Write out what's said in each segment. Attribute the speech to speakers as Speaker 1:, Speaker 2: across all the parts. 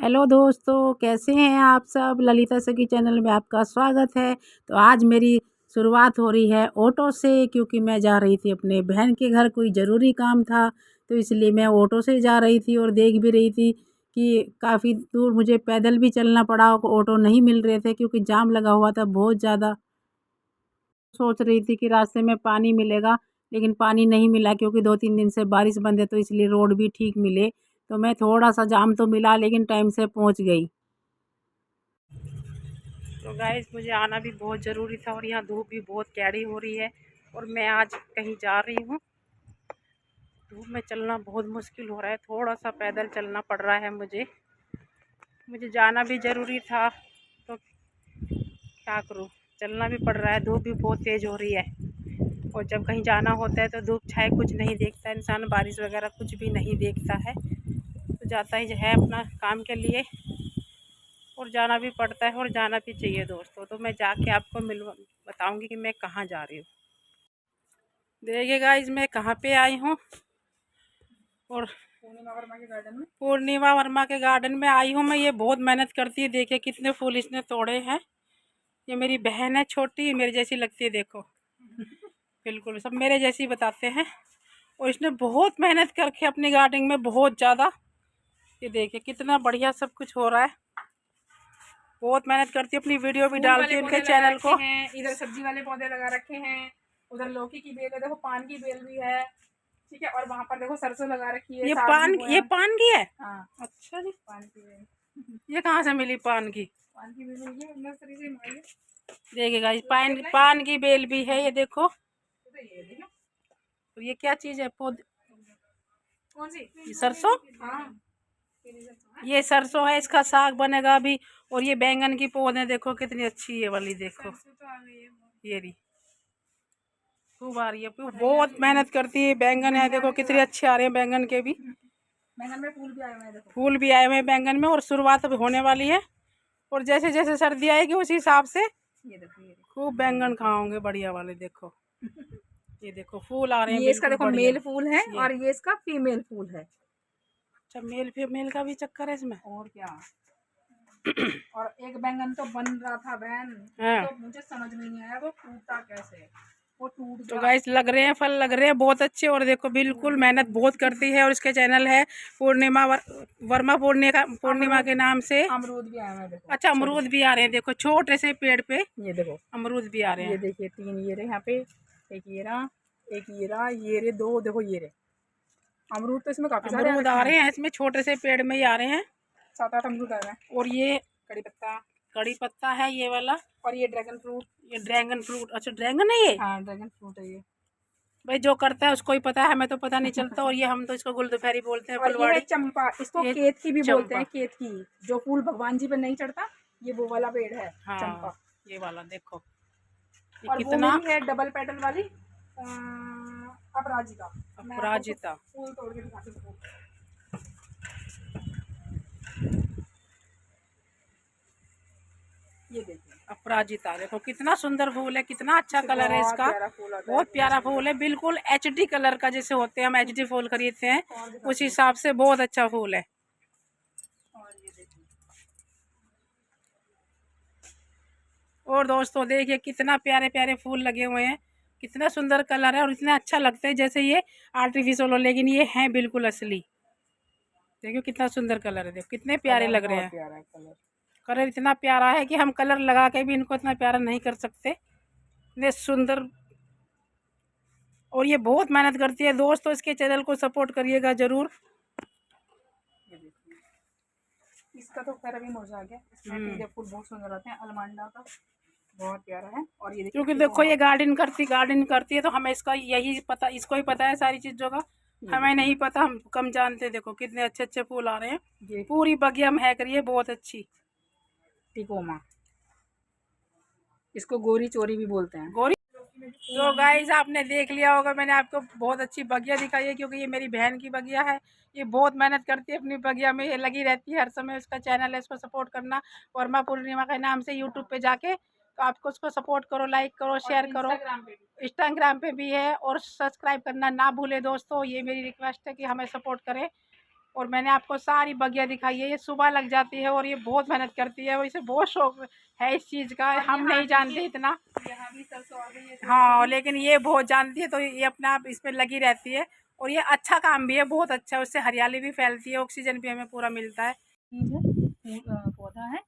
Speaker 1: Hello दोस्तों, कैसे हैं आप सब। ललिता सखी चैनल में आपका स्वागत है। तो आज मेरी शुरुआत हो रही है ऑटो से, क्योंकि मैं जा रही थी अपने बहन के घर, कोई ज़रूरी काम था। तो इसलिए मैं ऑटो से जा रही थी और देख भी रही थी कि काफ़ी दूर मुझे पैदल भी चलना पड़ा। ऑटो नहीं मिल रहे थे क्योंकि जाम लगा हुआ था बहुत ज़्यादा। सोच रही थी कि रास्ते में पानी मिलेगा, लेकिन पानी नहीं मिला क्योंकि 2-3 दिन से बारिश बंद है, तो इसलिए रोड भी ठीक मिले। तो मैं थोड़ा सा जाम तो मिला, लेकिन टाइम से पहुंच गई। तो गाइस, मुझे आना भी बहुत ज़रूरी था और यहाँ धूप भी बहुत कैड़ी हो रही है और मैं आज कहीं जा रही हूँ। धूप में चलना बहुत मुश्किल हो रहा है, थोड़ा सा पैदल चलना पड़ रहा है मुझे जाना भी ज़रूरी था, तो क्या करूँ, चलना भी पड़ रहा है। धूप भी बहुत तेज़ हो रही है और जब कहीं जाना होता है तो धूप छाए कुछ नहीं देखता इंसान, बारिश वगैरह कुछ भी नहीं देखता है। तो जाता ही है अपना काम के लिए और जाना भी पड़ता है और जाना भी चाहिए दोस्तों। तो मैं जाके आपको बताऊंगी कि मैं कहाँ जा रही हूँ। देखिए गाइस, मैं कहाँ पे आई हूँ और पूर्णिमा वर्मा के गार्डन में आई हूँ मैं। ये बहुत मेहनत करती है, देखिए कितने फूल इसने तोड़े हैं। ये मेरी बहन है छोटी, मेरे जैसी लगती है, देखो बिल्कुल सब मेरे जैसी बताते हैं। और इसने बहुत मेहनत करके अपनी गार्डनिंग में बहुत ज़्यादा, ये देखिए कितना बढ़िया सब कुछ हो रहा है। बहुत मेहनत करती है, अपनी वीडियो भी डालती है उनके चैनल को।
Speaker 2: इधर सब्जी वाले पौधे लगा रखे हैं, उधर लौकी की बेल है, देखो पान की बेल भी है, ठीक है। और वहाँ पर देखो सरसों लगा रखी है,
Speaker 1: ये पान की है।
Speaker 2: हाँ,
Speaker 1: अच्छा जी,
Speaker 2: पान की बेल।
Speaker 1: ये कहाँ से मिली पान की
Speaker 2: बेल ये नर्सरी से मंगाई है।
Speaker 1: देखिए गाइस, पान की बेल भी है, ये देखो।
Speaker 2: तो ये देखो,
Speaker 1: और ये क्या चीज़ है, पौधे,
Speaker 2: कौन सी?
Speaker 1: ये सरसों।
Speaker 2: हाँ,
Speaker 1: ये सरसों है, इसका साग बनेगा अभी। और ये बैंगन की पौधे देखो कितनी अच्छी है वाली, देखो
Speaker 2: तो आ गई है।
Speaker 1: ये रही, खूब आ रही है। बहुत मेहनत करती है। बैंगन है, देखो कितने अच्छे आ रहे हैं बैंगन के भी।
Speaker 2: बैंगन में फूल भी आए हुए हैं, देखो
Speaker 1: फूल भी आए हुए हैं बैंगन में और शुरुआत अब होने वाली है। और जैसे जैसे सर्दी आएगी उसी हिसाब से
Speaker 2: ये देखो, ये
Speaker 1: खूब बैंगन खाओगे बढ़िया वाले, देखो ये देखो फूल आ रहे हैं
Speaker 2: ये इसका
Speaker 1: बिल्कुल
Speaker 2: देखो
Speaker 1: बढ़िया।
Speaker 2: मेल फूल है
Speaker 1: ये
Speaker 2: और ये इसका फीमेल फूल है।
Speaker 1: अच्छा, मेल फीमेल का भी चक्कर है इसमें।
Speaker 2: और क्या। और एक बैंगन तो बन रहा था बहन,
Speaker 1: हाँ,
Speaker 2: तो मुझे समझ में नहीं आया वो टूटा कैसे, वो टूट
Speaker 1: तो
Speaker 2: गया।
Speaker 1: गाइस लग रहे हैं, फल लग रहे हैं बहुत अच्छे। और देखो बिल्कुल मेहनत बहुत करती है और इसके चैनल है पूर्णिमा वर्मा पूर्णिमा के नाम से।
Speaker 2: अमरूद भी आए हैं, देखो।
Speaker 1: अच्छा, अमरूद भी आ रहे हैं, देखो छोटे से पेड़ पे
Speaker 2: ये देखो
Speaker 1: अमरूद भी आ रहे
Speaker 2: ये
Speaker 1: हैं।
Speaker 2: देखिए 3 ये रहे यहाँ पे, एक ये रहा, एक ये रहा, ये रहे 2, देखो ये रहे अमरूद। तो इसमें काफी सारे आ
Speaker 1: अमरूद
Speaker 2: रखे
Speaker 1: आ
Speaker 2: हैं,
Speaker 1: रहे हैं इसमें, छोटे से पेड़ में ही आ रहे हैं।
Speaker 2: 7-8 अमरूद आ रहे हैं।
Speaker 1: और ये
Speaker 2: कड़ी पत्ता,
Speaker 1: कड़ी पत्ता है ये वाला।
Speaker 2: और ये ड्रैगन फ्रूट।
Speaker 1: ये ड्रैगन फ्रूट, अच्छा ड्रैगन है ये।
Speaker 2: हाँ, ड्रैगन फ्रूट है ये।
Speaker 1: भाई जो करता है उसको ही पता है, हमें तो पता नहीं चलता। और ये हम तो इसको गुलदुफेरी बोलते हैं,
Speaker 2: और ये है
Speaker 1: फुलवाड़ी।
Speaker 2: चंपा, इसको
Speaker 1: ये
Speaker 2: केत की भी बोलते
Speaker 1: चंपा,
Speaker 2: हैं, केत की। जो फूल भगवान जी पर नहीं चढ़ता, ये वो वाला पेड़ है,
Speaker 1: हाँ
Speaker 2: चंपा।
Speaker 1: ये वाला देखो, ये
Speaker 2: और वो
Speaker 1: कितना
Speaker 2: मेरी है डबल पेटल वाली अपराजिता। मैं आपको कुछ
Speaker 1: अपराजिता।
Speaker 2: फूल तोड़ के दिखाती हूँ। ये देखिए
Speaker 1: अपराजिता देखो कितना सुंदर फूल है, कितना अच्छा कलर है
Speaker 2: बहुत
Speaker 1: इसका।
Speaker 2: प्यारा फूल आता है,
Speaker 1: बहुत प्यारा फूल है, बिल्कुल एचडी कलर का, जैसे होते हैं हम एचडी फूल खरीदते हैं उस हिसाब से बहुत अच्छा फूल है।
Speaker 2: और ये देखिए
Speaker 1: और दोस्तों देखिए कितना प्यारे प्यारे फूल लगे हुए हैं, कितना सुंदर कलर है और इतना अच्छा लगता है जैसे ये आर्टिफिशियल हो, लेकिन ये हैं बिल्कुल असली। देखो कितना सुंदर कलर है, देखो कितने प्यारे
Speaker 2: कलर
Speaker 1: लग रहे
Speaker 2: बहुत
Speaker 1: हैं।
Speaker 2: प्यारा है कलर।
Speaker 1: कलर इतना प्यारा है कि हम कलर लगा के भी इनको इतना प्यारा नहीं कर सकते, इतने सुंदर। और ये बहुत मेहनत करती है दोस्तों, इसके चैनल को सपोर्ट करिएगा जरूर।
Speaker 2: ये देखिए इसका तो खैर अभी मुरझा गया, इसमें पीले फूल बहुत सुंदर आते हैं, अलमांडा का बहुत प्यारा है। और ये देखिए
Speaker 1: क्योंकि देखो ये गार्डन करती है तो हमें इसका यही पता, इसको ही पता है सारी चीज़ों का, हमें नहीं पता, हम कम जानते। देखो कितने अच्छे अच्छे फूल आ रहे हैं,
Speaker 2: ये
Speaker 1: पूरी बगिया महक रही है बहुत अच्छी।
Speaker 2: टिकोमा, इसको गोरी चोरी भी बोलते हैं।
Speaker 1: गौरी। तो गाइस आपने देख लिया होगा, मैंने आपको बहुत अच्छी बगिया दिखाई है क्योंकि ये मेरी बहन की बगिया है। ये बहुत मेहनत करती है अपनी बगिया में, ये लगी रहती है हर समय। उसका चैनल है, उसको सपोर्ट करना, वर्मा पूर्णिमा के नाम से यूट्यूब पे जाके। तो आपको उसको सपोर्ट करो, लाइक करो, शेयर करो। इंस्टाग्राम पे भी है और सब्सक्राइब करना ना भूले दोस्तों, ये मेरी रिक्वेस्ट है कि हमें सपोर्ट करें। और मैंने आपको सारी बगिया दिखाई है। ये सुबह लग जाती है और ये बहुत मेहनत करती है और इसे बहुत शौक है इस चीज़ का। हम नहीं जानते इतना,
Speaker 2: यहाँ भी सरसों आ गई है।
Speaker 1: हाँ, लेकिन ये बहुत जानती है, तो ये अपने आप इसमें लगी रहती है। और ये अच्छा काम भी है, बहुत अच्छा है, उससे हरियाली भी फैलती है, ऑक्सीजन भी हमें पूरा मिलता है।
Speaker 2: पौधा है।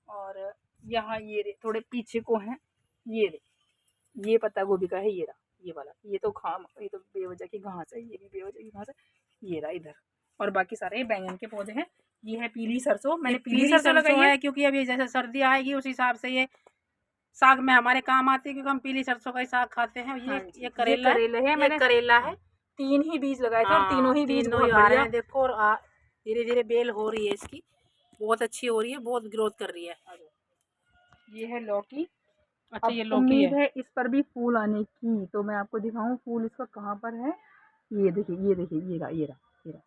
Speaker 2: और यहाँ ये थोड़े पीछे को है, ये पत्ता गोभी का है, ये रहा ये वाला, ये तो ये तो बेवजह की घास है, ये भी बेवजह की घास है, ये रहा इधर। और बाकी सारे बैंगन के पौधे हैं। ये है पीली सरसों, मैंने पीली सरसों लगाई है
Speaker 1: क्योंकि अभी जैसे सर्दी आएगी उस हिसाब से ये साग में हमारे काम आती है, क्योंकि हम पीली सरसों का ही साग खाते हैं। ये करेला है,
Speaker 2: मैंने
Speaker 1: करेला है।
Speaker 2: 3 ही बीज लगाए थे और तीनों ही बीज बहुत
Speaker 1: आ रहे
Speaker 2: बढ़िया।
Speaker 1: हैं, देखो। और धीरे धीरे बेल हो रही है इसकी, बहुत अच्छी हो रही है, बहुत ग्रोथ कर रही है।
Speaker 2: ये है लौकी।
Speaker 1: अच्छा, ये लौकी
Speaker 2: उम्मीद है इस पर भी फूल आने की, तो मैं आपको दिखाऊं फूल इसका कहाँ पर है। ये देखिए, ये देखिए, ये रहा, ये रहा, ये रहा,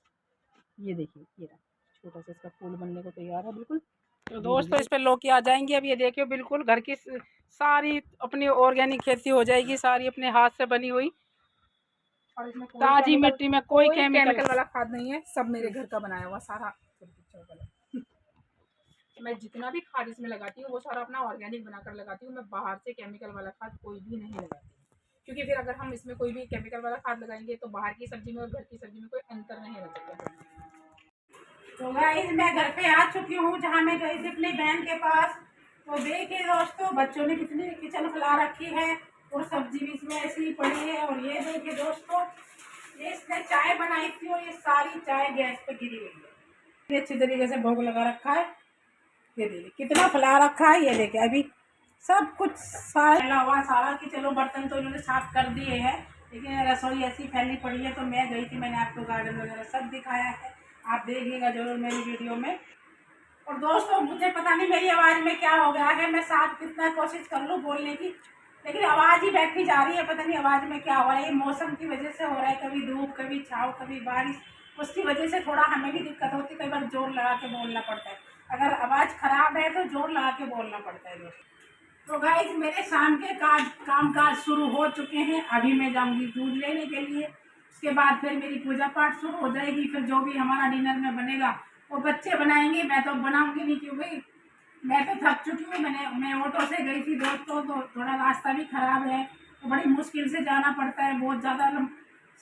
Speaker 2: ये देखिए, ये रहा, छोटा सा इसका फूल बनने को तैयार है बिल्कुल।
Speaker 1: तो दोस्तों इस पे लौकी आ जाएंगी। अब ये देखियो, बिल्कुल घर की सारी अपनी ऑर्गेनिक खेती हो जाएगी, सारी अपने हाथ से बनी हुई,
Speaker 2: और इसमें
Speaker 1: ताजी मिट्टी में कोई केमिकल
Speaker 2: वाला खाद नहीं है, सब मेरे घर का बनाया हुआ सारा। मैं जितना भी खाद इसमें लगाती हूँ वो सारा अपना ऑर्गेनिक बनाकर लगाती हूँ। मैं बाहर से केमिकल वाला खाद कोई भी नहीं लगाती, क्योंकि फिर अगर हम इसमें कोई भी केमिकल वाला खाद लगाएंगे तो बाहर की सब्जी में और घर की सब्जी में कोई अंतर नहीं रह सकता।
Speaker 1: तो गाइस मैं घर पे आ चुकी हूँ, जहाँ मैं गई थी अपनी बहन के पास। तो देखिए दोस्तों, बच्चों ने कितनी किचन फैला रखी है और सब्जी भी इसमें ऐसी ही पड़ी है। और ये देखिए दोस्तों, ये इसने चाय बनाई थी और ये सारी चाय गैस पे गिरी हुई है। ये अच्छी तरीके से भोग लगा रखा है। ये देखिए कितना फैला रखा है। ये देखिए अभी सब कुछ सारा फैला हुआ सारा, कि चलो बर्तन तो इन्होंने साफ कर दिए हैं, लेकिन रसोई ऐसी फैली पड़ी है। तो मैं गई थी, मैंने आपको गार्डन वगैरह सब दिखाया है, आप देखिएगा जरूर मेरी वीडियो में। और दोस्तों मुझे पता नहीं मेरी आवाज़ में क्या हो गया है, मैं साफ कितना कोशिश कर लूँ बोलने की, लेकिन आवाज़ ही बैठी जा रही है। पता नहीं आवाज़ में क्या हो रहा है, ये मौसम की वजह से हो रहा है, कभी धूप कभी छाँव कभी बारिश, उसकी वजह से थोड़ा हमें भी दिक्कत होती है। कई बार जोर लगा के बोलना पड़ता है, अगर आवाज़ ख़राब है तो जोर लगा के बोलना पड़ता है दोस्तों। तो गाइस मेरे शाम के काम काज शुरू हो चुके हैं। अभी मैं जाऊंगी दूध लेने के लिए, उसके बाद फिर मेरी पूजा पाठ शुरू हो जाएगी। फिर जो भी हमारा डिनर में बनेगा वो बच्चे बनाएंगे, मैं तो बनाऊंगी नहीं, क्योंकि मैं तो थक चुकी हूँ। मैं ऑटो से गई थी दोस्तों, तो थोड़ा रास्ता भी ख़राब है, तो बड़ी मुश्किल से जाना पड़ता है। बहुत ज़्यादा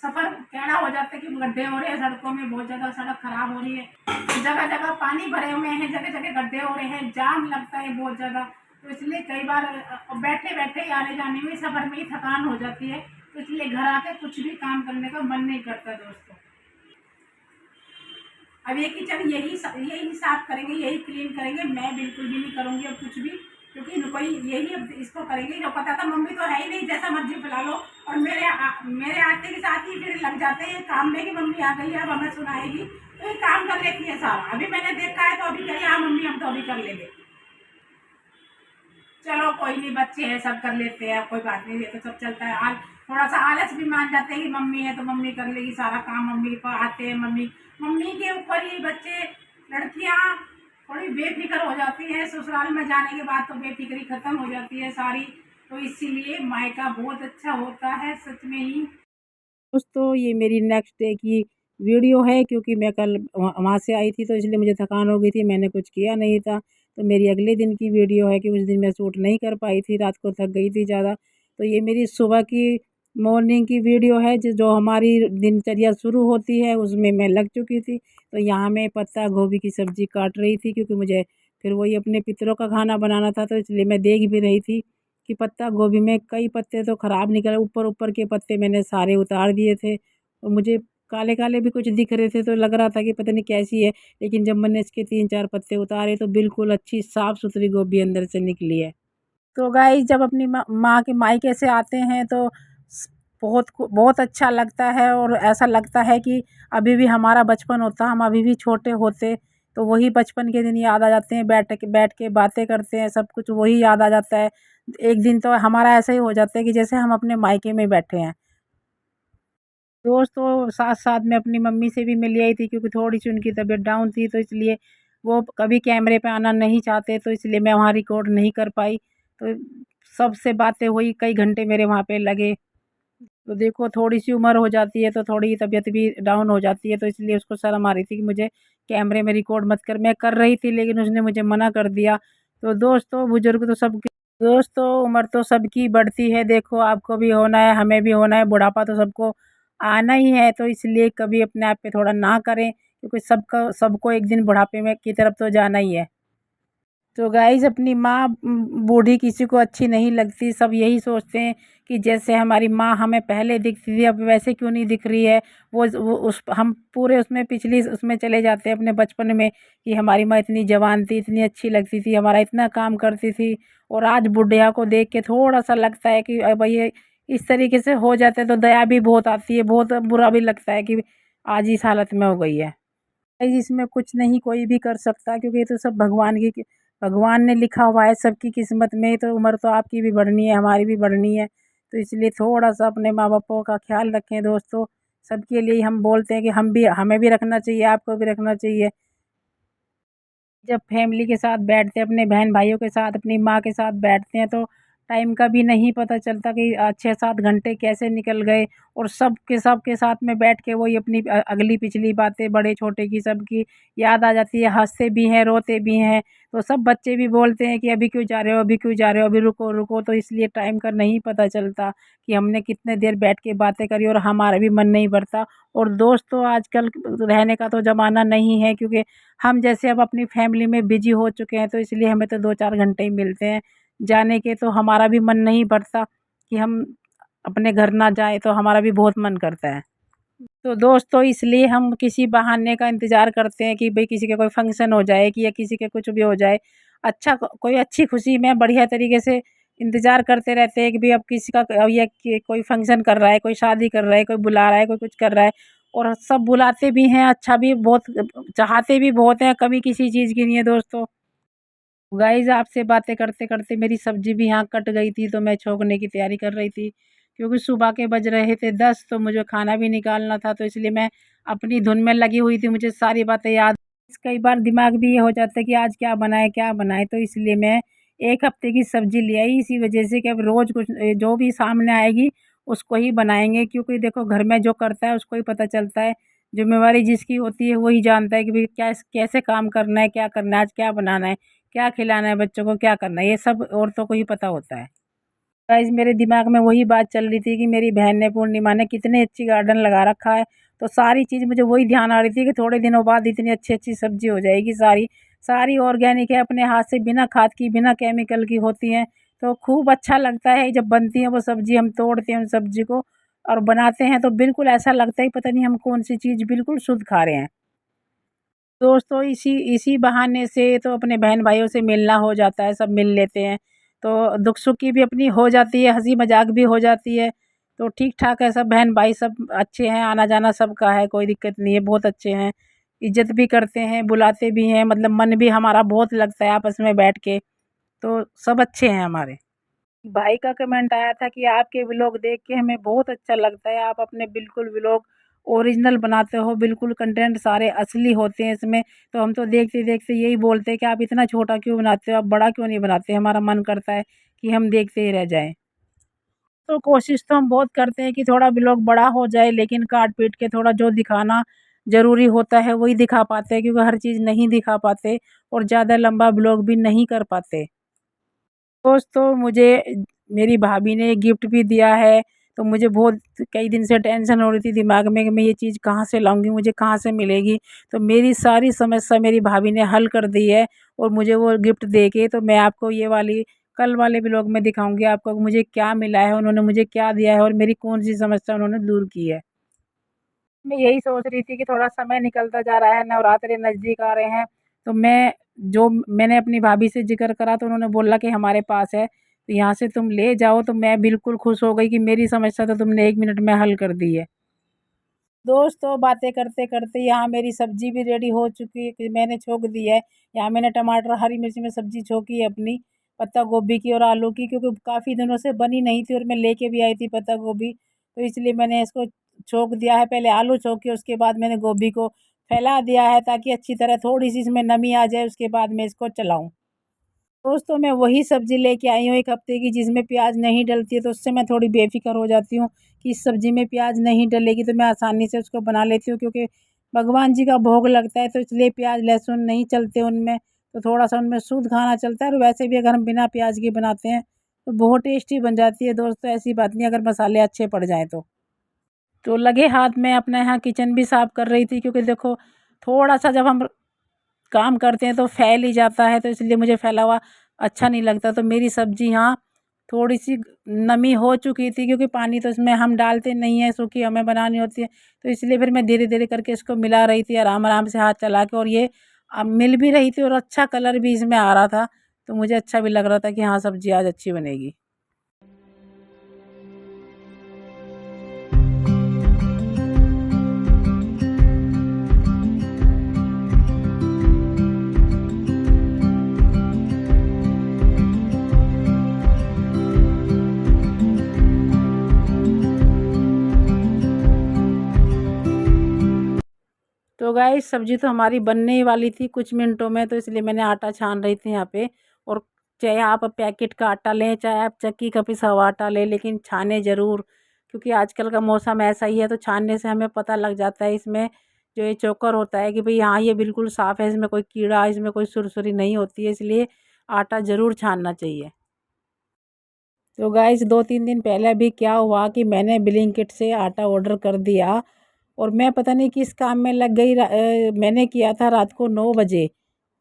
Speaker 1: सफ़र कहना हो जाता है कि गड्ढे हो रहे हैं सड़कों में, बहुत ज़्यादा सड़क ख़राब हो रही है, जगह जगह पानी भरे हुए हैं, जगह जगह गड्ढे हो रहे हैं, जाम लगता है बहुत ज़्यादा। तो इसलिए कई बार बैठे बैठे ही आने जाने में सफ़र में ही थकान हो जाती है, तो इसलिए घर आके कुछ भी काम करने का मन नहीं करता दोस्तों। अब ये किचन यही साफ करेंगे, यही क्लीन करेंगे, मैं बिल्कुल भी नहीं करूँगी अब कुछ भी, क्योंकि कोई यही अब इसको करेंगे। जो पता था मम्मी तो है ही नहीं, जैसा मर्जी फैला लो, और मेरे आते के साथ ही फिर लग जाते हैं काम में कि मम्मी आ गई है अब हमें सुनाएगी, तो ये काम कर लेती है सारा। अभी मैंने देखा है तो अभी कही हाँ मम्मी हम तो अभी कर लेंगे। चलो कोई नहीं, बच्चे हैं सब कर लेते हैं, कोई बात नहीं, ये तो सब चलता है। थोड़ा सा आलस भी मान जाते हैं कि मम्मी है तो मम्मी कर लेगी सारा काम, मम्मी को आते हैं, मम्मी के ऊपर ही बच्चे लड़कियां थोड़ी बेफिक्र हो जाती हैं। ससुराल में जाने के बाद तो बेफिक्री खत्म हो जाती है सारी, तो इसीलिए मायका बहुत अच्छा होता है सच में ही। दोस्तों ये मेरी नेक्स्ट डे की वीडियो है, क्योंकि मैं कल वहाँ से आई थी तो इसलिए मुझे थकान हो गई थी, मैंने कुछ किया नहीं था। तो मेरी अगले दिन की वीडियो है कि उस दिन मैं शूट नहीं कर पाई थी, रात को थक गई थी ज़्यादा। तो ये मेरी सुबह की मॉर्निंग की वीडियो है, जो हमारी दिनचर्या शुरू होती है उसमें मैं लग चुकी थी। तो यहाँ मैं पत्ता गोभी की सब्ज़ी काट रही थी, क्योंकि मुझे फिर वही अपने पितरों का खाना बनाना था, तो इसलिए मैं देख भी रही थी कि पत्ता गोभी में कई पत्ते तो ख़राब निकले, ऊपर ऊपर के पत्ते मैंने सारे उतार दिए थे, और मुझे काले काले भी कुछ दिख रहे थे, तो लग रहा था कि पता नहीं कैसी है। लेकिन जब मैंने इसके 3-4 पत्ते उतारे तो बिल्कुल अच्छी साफ़ सुथरी गोभी अंदर से निकली है। तो गाइस जब अपनी माँ के मायके से आते हैं तो बहुत बहुत अच्छा लगता है, और ऐसा लगता है कि अभी भी हमारा बचपन होता, हम अभी भी छोटे होते, तो वही बचपन के दिन याद आ जाते हैं। बैठ के बातें करते हैं, सब कुछ वही याद आ जाता है। एक दिन तो हमारा ऐसा ही हो जाता है कि जैसे हम अपने मायके में बैठे हैं। दोस्तों साथ साथ में अपनी मम्मी से भी मिल आई थी, क्योंकि थोड़ी सी उनकी तबीयत डाउन थी, तो इसलिए वो कभी कैमरे पे आना नहीं चाहते, तो इसलिए मैं वहाँ रिकॉर्ड नहीं कर पाई। तो सबसे बातें हुई, कई घंटे मेरे वहाँ पे लगे। तो देखो थोड़ी सी उम्र हो जाती है तो थोड़ी तबीयत भी डाउन हो जाती है, तो इसलिए उसको शर्म आ रही थी कि मुझे कैमरे में रिकॉर्ड मत कर। मैं कर रही थी लेकिन उसने मुझे मना कर दिया। तो दोस्तों बुजुर्ग तो सबकी, दोस्तों उम्र तो सबकी बढ़ती है, देखो आपको भी होना है, हमें भी होना है, बुढ़ापा तो सबको आना ही है। तो इसलिए कभी अपने आप पे थोड़ा ना करें, क्योंकि सबका सबको एक दिन बुढ़ापे में की तरफ तो जाना ही है। तो गाइज़ अपनी माँ बूढ़ी किसी को अच्छी नहीं लगती, सब यही सोचते हैं कि जैसे हमारी माँ हमें पहले दिखती थी अब वैसे क्यों नहीं दिख रही है। वो उस हम पूरे उसमें पिछली उसमें चले जाते हैं अपने बचपन में कि हमारी माँ इतनी जवान थी, इतनी अच्छी लगती थी, हमारा इतना काम करती थी। और आज बुढ़िया को देख के थोड़ा-सा लगता है कि अब ये इस तरीके से हो जाते तो दया भी बहुत आती है, बहुत बुरा भी लगता है कि आज इस हालत में हो गई है। इसमें कुछ नहीं कोई भी कर सकता, क्योंकि ये तो सब भगवान ने लिखा हुआ है सबकी किस्मत में। तो उम्र तो आपकी भी बढ़नी है, हमारी भी बढ़नी है। तो इसलिए थोड़ा-सा अपने माँ-बापों का ख़्याल रखें दोस्तों। सबके लिए हम बोलते हैं कि हमें भी रखना चाहिए, आपको भी रखना चाहिए। जब फैमिली के साथ बैठते हैं, अपने बहन-भाइयों के साथ, अपनी माँ के साथ बैठते हैं तो टाइम का भी नहीं पता चलता कि 6-7 घंटे कैसे निकल गए। और सबके साथ में बैठ के वही अपनी अगली पिछली बातें बड़े-छोटे की सबकी याद आ जाती है, हँसते भी हैं, रोते भी हैं। तो सब बच्चे भी बोलते हैं कि अभी क्यों जा रहे हो, अभी क्यों जा रहे हो, अभी रुको, रुको। तो इसलिए टाइम का नहीं पता चलता कि हमने कितने देर बैठ के बातें करी और हमारा भी मन नहीं भरता। और दोस्त तो आजकल रहने का तो ज़माना नहीं है, क्योंकि हम जैसे अब अपनी फैमिली में बिजी हो चुके हैं, तो इसलिए हमें तो 2-4 घंटे ही मिलते हैं जाने के। तो हमारा भी मन नहीं भरता कि हम अपने घर ना जाएँ, तो हमारा भी बहुत मन करता है। तो दोस्तों इसलिए हम किसी बहाने का इंतज़ार करते हैं कि भई किसी का कोई फ़ंक्शन हो जाए कि या किसी के कुछ भी हो जाए। अच्छा कोई अच्छी खुशी में बढ़िया तरीके से इंतज़ार करते रहते हैं कि भई अब किसी का या कि कोई फ़ंक्शन कर रहा है, कोई शादी कर रहा है, कोई बुला रहा है, कोई कुछ कर रहा है। और सब बुलाते भी हैं, अच्छा भी बहुत चाहते भी बहुत हैं, कमी किसी चीज़ की नहीं है दोस्तों। गाइज़ आपसे बातें करते-करते मेरी सब्ज़ी भी यहाँ कट गई थी, तो मैं छोंकने की तैयारी कर रही थी। क्योंकि सुबह के बज रहे थे 10, तो मुझे खाना भी निकालना था, तो इसलिए मैं अपनी धुन में लगी हुई थी, मुझे सारी बातें याद। कई बार दिमाग भी ये हो जाता है कि आज क्या बनाएँ? तो इसलिए मैं 1 हफ़्ते की सब्ज़ी ले आई, इसी वजह से कि अब रोज़ कुछ जो भी सामने आएगी, उसको ही बनाएँगे। क्योंकि देखो घर में जो करता है उसको ही पता चलता है। ज़िम्मेवारी जिसकी होती है वही जानता है कि भई कैसे काम करना है, क्या करना है, आज क्या बनाना है। क्या खिलाना है बच्चों को, क्या करना है, ये सब औरतों को ही पता होता है। गाइस मेरे दिमाग में वही बात चल रही थी कि मेरी बहन ने पूर्णिमा ने कितनी अच्छी गार्डन लगा रखा है। तो सारी चीज़ मुझे वही ध्यान आ रही थी कि थोड़े दिनों बाद इतनी अच्छी-अच्छी सब्ज़ी हो जाएगी सारी। सारी ऑर्गेनिक है, अपने हाथ से बिना खाद की, बिना केमिकल की होती हैं। तो खूब अच्छा लगता है जब बनती है वो सब्ज़ी, हम तोड़ते हैं उन सब्ज़ी को और बनाते हैं तो बिल्कुल ऐसा लगता है पता नहीं हम कौन-सी चीज़ बिल्कुल शुद्ध खा रहे हैं। दोस्तों इसी इसी बहाने से तो अपने बहन-भाइयों से मिलना हो जाता है, सब मिल लेते हैं। तो दुख-सुख की भी अपनी हो जाती है, हँसी-मज़ाक भी हो जाती है। तो ठीक-ठाक है सब बहन-भाई सब अच्छे हैं, आना-जाना सबका है, कोई दिक्कत नहीं है, बहुत अच्छे हैं। इज़्ज़त भी करते हैं, बुलाते भी हैं, मतलब मन भी हमारा बहुत लगता है आपस में बैठ के, तो सब अच्छे हैं हमारे। भाई का कमेंट आया था कि आपके व्लॉग देख के हमें बहुत अच्छा लगता है, आप अपने बिल्कुल व्लॉग ओरिजिनल बनाते हो, बिल्कुल कंटेंट सारे असली होते हैं इसमें। तो हम तो देखते-देखते यही बोलते हैं कि आप इतना छोटा क्यों बनाते हो, आप बड़ा क्यों नहीं बनाते? हमारा मन करता है कि हम देखते ही रह जाएँ। तो कोशिश तो हम बहुत करते हैं कि थोड़ा व्लॉग बड़ा हो जाए, लेकिन काट-पीट के थोड़ा जो दिखाना ज़रूरी होता है वही दिखा पाते हैं, क्योंकि हर चीज़ नहीं दिखा पाते और ज़्यादा लंबा व्लॉग भी नहीं कर पाते। दोस्तों मुझे मेरी भाभी ने गिफ्ट भी दिया है, तो मुझे बहुत कई दिन से टेंशन हो रही थी दिमाग में कि मैं ये चीज़ कहाँ से लाऊँगी, मुझे कहाँ से मिलेगी। तो मेरी सारी समस्या मेरी भाभी ने हल कर दी है और मुझे वो गिफ्ट दे के, तो मैं आपको ये वाली कल वाले व्लॉग में दिखाऊँगी आपको मुझे क्या मिला है, उन्होंने मुझे क्या दिया है और मेरी कौन-सी समस्या उन्होंने दूर की है। मैं यही सोच रही थी कि थोड़ा समय निकलता जा रहा है, नवरात्रे नज़दीक आ रहे हैं, तो मैंने अपनी भाभी से ज़िक्र करा तो उन्होंने बोला कि हमारे पास है, तो यहाँ से तुम ले जाओ। तो मैं बिल्कुल खुश हो गई कि मेरी समस्या तो तुमने 1 मिनट में हल कर दी है। दोस्तों बातें करते-करते यहाँ मेरी सब्ज़ी भी रेडी हो चुकी है कि मैंने छोंक दी है। यहाँ मैंने टमाटर, हरी मिर्च में सब्ज़ी छोंकी है अपनी, पत्ता गोभी की और आलू की, क्योंकि काफ़ी दिनों से बनी नहीं थी और मैं लेके भी आई थी पत्ता गोभी, तो इसलिए मैंने इसको छोंक दिया है। पहले आलू छोंके, उसके बाद मैंने गोभी को फैला दिया है ताकि अच्छी तरह थोड़ी-सी इसमें नमी आ जाए, उसके बाद मैं इसको चलाऊँ।
Speaker 2: दोस्तों मैं वही सब्ज़ी लेके आई हूँ 1 हफ़्ते की, जिसमें प्याज नहीं डलती है, तो उससे मैं थोड़ी बेफ़िक्र हो जाती हूँ कि इस सब्ज़ी में प्याज नहीं डलेगी, तो मैं आसानी से उसको बना लेती हूँ, क्योंकि भगवान जी का भोग लगता है, तो इसलिए प्याज लहसुन नहीं चलते उनमें, तो थोड़ा-सा उनमें शुद्ध खाना चलता है। और वैसे भी अगर हम बिना प्याज के बनाते हैं, तो बहुत टेस्टी बन जाती है दोस्तों, ऐसी बात नहीं अगर मसाले अच्छे पड़ जाएँ तो। तो लगे हाथ मैं अपना यहाँ किचन भी साफ़ कर रही थी, क्योंकि देखो थोड़ा-सा जब हम काम करते हैं तो फैल ही जाता है, तो इसलिए मुझे फैला हुआ अच्छा नहीं लगता। तो मेरी सब्ज़ी यहाँ थोड़ी-सी नमी हो चुकी थी, क्योंकि पानी तो इसमें हम डालते नहीं हैं, सूखी हमें बनानी होती है। तो इसलिए फिर मैं धीरे-धीरे करके इसको मिला रही थी आराम-आराम से हाथ चला के, और ये मिल भी रही थी और अच्छा कलर भी इसमें आ रहा था। तो मुझे अच्छा भी लग रहा था कि हाँ, सब्ज़ी आज अच्छी बनेगी। तो गाइस सब्ज़ी तो हमारी बनने ही वाली थी कुछ मिनटों में, तो इसलिए मैंने आटा छान रही थी यहाँ पे। और चाहे आप पैकेट का आटा लें, चाहे आप चक्की का पिसा हुआ आटा लें, लेकिन छानें ज़रूर, क्योंकि आजकल का मौसम ऐसा ही है। तो छानने से हमें पता लग जाता है इसमें जो ये चोकर होता है कि भई हाँ, ये बिल्कुल साफ़ है, इसमें कोई कीड़ा, इसमें कोई सुरसुरी नहीं होती है, इसलिए आटा ज़रूर छानना चाहिए। तो गाइस 2-3 दिन पहले अभी क्या हुआ कि मैंने ब्लिंकिट से आटा ऑर्डर कर दिया, और मैं पता नहीं किस काम में लग गई। मैंने किया था रात को 9 बजे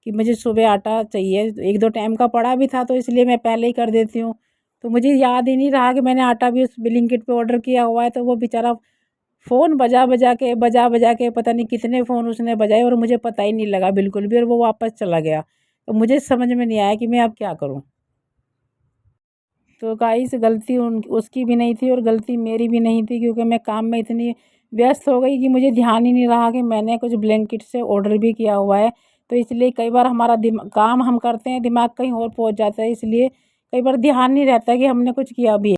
Speaker 2: कि मुझे सुबह आटा चाहिए, 1-2 टाइम का पड़ा भी था, तो इसलिए मैं पहले ही कर देती हूँ। तो मुझे याद ही नहीं रहा कि मैंने आटा भी उस ब्लिंकिट पे ऑर्डर किया हुआ है। तो वो बेचारा फ़ोन बजा बजा के पता नहीं कितने फ़ोन उसने बजाए, और मुझे पता ही नहीं लगा बिल्कुल भी, और वो वापस चला गया। तो मुझे समझ में नहीं आया कि मैं अब क्या करूँ? तो गाइस गलती उन उसकी भी नहीं थी और गलती मेरी भी नहीं थी, क्योंकि मैं काम में इतनी व्यस्त हो गई कि मुझे ध्यान ही नहीं रहा कि मैंने कुछ ब्लैंकेट से ऑर्डर भी किया हुआ है। तो इसलिए कई बार हमारा काम हम करते हैं, दिमाग कहीं और पहुंच जाता है, इसलिए कई बार ध्यान नहीं रहता कि हमने कुछ किया भी है।